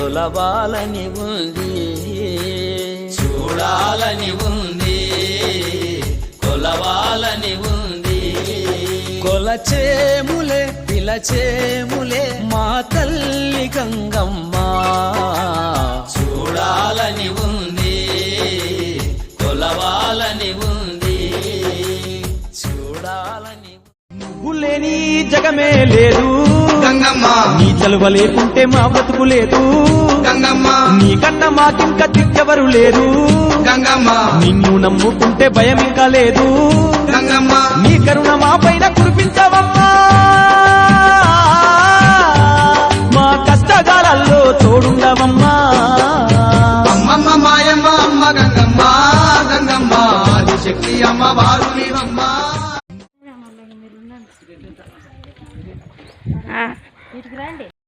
కొలవాలని ఉంది, చూడాలని ఉంది, కొలవాలని ఉంది. కొలచేములే పిలచేములే మా తల్లి గంగమ్మ, చూడాలని ఉంది, కొలవాలని ఉంది, చూడాలని. నువ్వు లేని జగమే లేదు గంగమ్మ, నీ చలువ లేకుంటే మా బతుకు లేదు గంగమ్మ, నీకన్నా మాకింక దిక్కెవరు లేరు గంగమ్మ, నిన్ను నమ్ముకుంటే భయం ఇంకా లేదు గంగమ్మ, నీ కరుణ మా పైన కురిపించవమ్మా, మా కష్టకాలాల్లో తోడుండవమ్మా. అమ్మమ్మ మాయమ్మ అమ్మ గంగమ్మ, గంగమ్మ ఆదిశక్తి అమ్మ వారు నీవమ్మ. ఇటుకు రండి.